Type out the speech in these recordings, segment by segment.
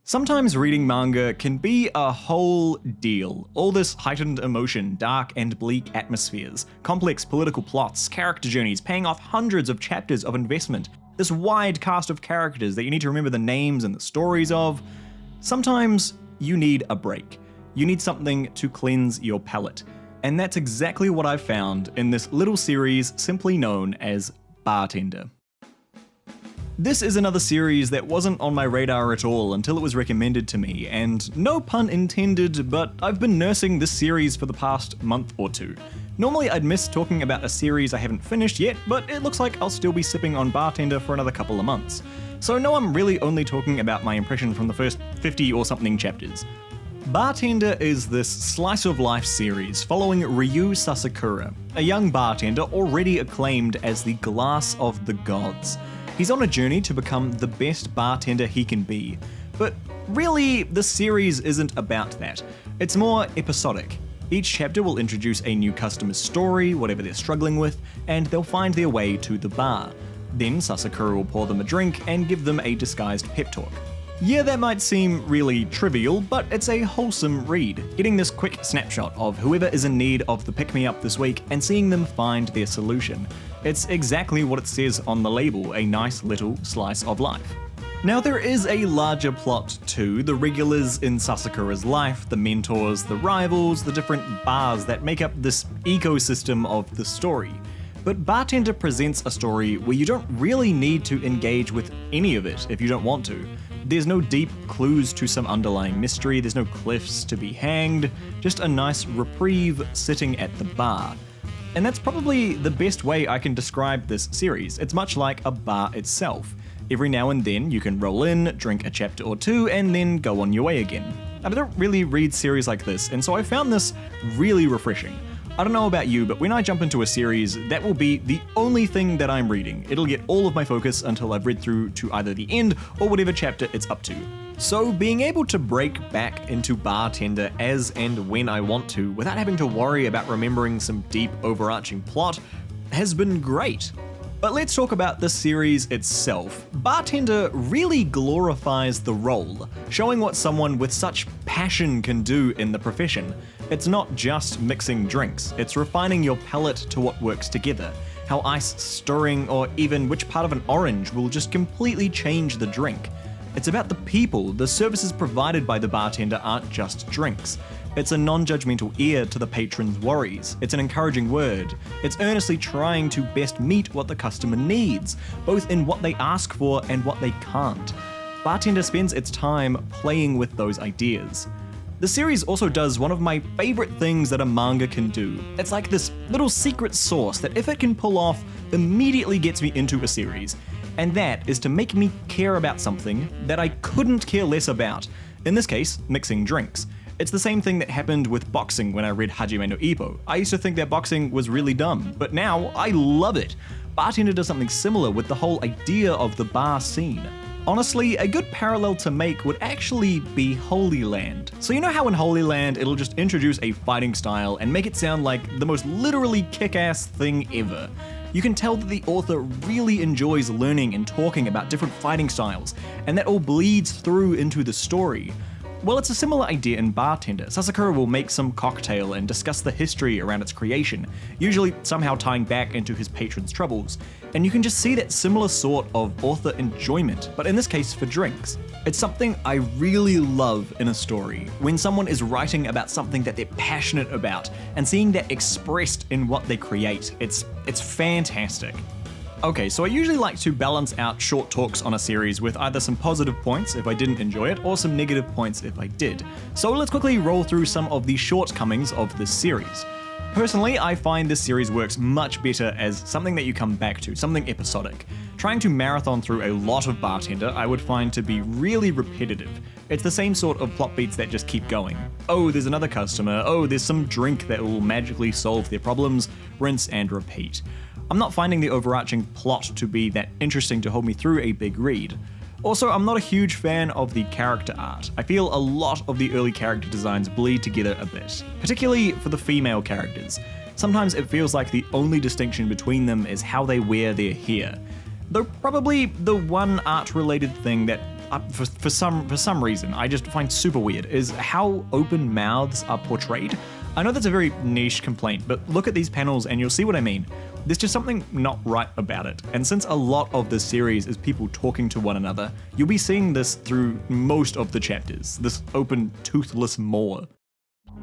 Sometimes reading manga can be a whole deal. All this heightened emotion, dark and bleak atmospheres, complex political plots, character journeys, paying off hundreds of chapters of investment, this wide cast of characters that you need to remember the names and the stories of. Sometimes you need a break. You need something to cleanse your palate. And that's exactly what I've found in this little series simply known as Bartender. This is another series that wasn't on my radar at all until it was recommended to me, and no pun intended, but I've been nursing this series for the past month or two. Normally I'd miss talking about a series I haven't finished yet, but it looks like I'll still be sipping on Bartender for another couple of months. So no, I'm really only talking about my impression from the first 50 or something chapters. Bartender is this slice of life series following Ryu Sasakura, a young bartender already acclaimed as the glass of the gods. He's on a journey to become the best bartender he can be, but really, the series isn't about that. It's more episodic. Each chapter will introduce a new customer's story, whatever they're struggling with, and they'll find their way to the bar. Then Sasakura will pour them a drink and give them a disguised pep talk. Yeah, that might seem really trivial, but it's a wholesome read, getting this quick snapshot of whoever is in need of the pick-me-up this week and seeing them find their solution. It's exactly what it says on the label, a nice little slice of life. Now there is a larger plot too, the regulars in Sasakura's life, the mentors, the rivals, the different bars that make up this ecosystem of the story. But Bartender presents a story where you don't really need to engage with any of it if you don't want to. There's no deep clues to some underlying mystery, there's no cliffs to be hanged, just a nice reprieve sitting at the bar. And that's probably the best way I can describe this series. It's much like a bar itself. Every now and then you can roll in, drink a chapter or two, and then go on your way again. I don't really read series like this, and so I found this really refreshing. I don't know about you, but when I jump into a series, that will be the only thing that I'm reading. It'll get all of my focus until I've read through to either the end or whatever chapter it's up to. So being able to break back into Bartender as and when I want to without having to worry about remembering some deep overarching plot has been great. But let's talk about the series itself. Bartender really glorifies the role, showing what someone with such passion can do in the profession. It's not just mixing drinks, it's refining your palate to what works together, how ice stirring or even which part of an orange will just completely change the drink. It's about the people. The services provided by the bartender aren't just drinks. It's a non-judgmental ear to the patron's worries. It's an encouraging word. It's earnestly trying to best meet what the customer needs, both in what they ask for and what they can't. Bartender spends its time playing with those ideas. The series also does one of my favorite things that a manga can do. It's like this little secret sauce that if it can pull off, immediately gets me into a series. And that is to make me care about something that I couldn't care less about. In this case, mixing drinks. It's the same thing that happened with boxing when I read Hajime no Ippo. I used to think that boxing was really dumb, but now I love it. Bartender does something similar with the whole idea of the bar scene. Honestly, a good parallel to make would actually be Holy Land. So you know how in Holy Land it'll just introduce a fighting style and make it sound like the most literally kick-ass thing ever. You can tell that the author really enjoys learning and talking about different fighting styles, and that all bleeds through into the story. Well, it's a similar idea in Bartender. Sasakura will make some cocktail and discuss the history around its creation, usually somehow tying back into his patron's troubles. And you can just see that similar sort of author enjoyment, but in this case for drinks. It's something I really love in a story, when someone is writing about something that they're passionate about, and seeing that expressed in what they create. It's fantastic. Okay, so I usually like to balance out short talks on a series with either some positive points if I didn't enjoy it, or some negative points if I did. So let's quickly roll through some of the shortcomings of this series. Personally, I find this series works much better as something that you come back to, something episodic. Trying to marathon through a lot of Bartender I would find to be really repetitive. It's the same sort of plot beats that just keep going. Oh, there's another customer, oh, there's some drink that will magically solve their problems, rinse and repeat. I'm not finding the overarching plot to be that interesting to hold me through a big read. Also, I'm not a huge fan of the character art. I feel a lot of the early character designs bleed together a bit, particularly for the female characters. Sometimes it feels like the only distinction between them is how they wear their hair. Though probably the one art-related thing that for some reason, I just find super weird, is how open mouths are portrayed. I know that's a very niche complaint, but look at these panels and you'll see what I mean. There's just something not right about it. And since a lot of this series is people talking to one another, you'll be seeing this through most of the chapters, this open, toothless maw.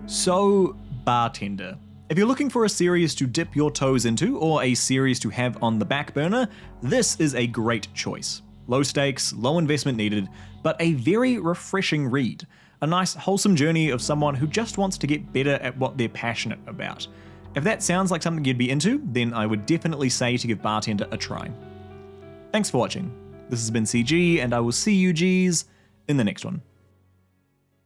So, Bartender. If you're looking for a series to dip your toes into, or a series to have on the back burner, this is a great choice. Low stakes, low investment needed, but a very refreshing read. A nice, wholesome journey of someone who just wants to get better at what they're passionate about. If that sounds like something you'd be into, then I would definitely say to give Bartender a try. Thanks for watching. This has been CG, and I will see you Gs in the next one.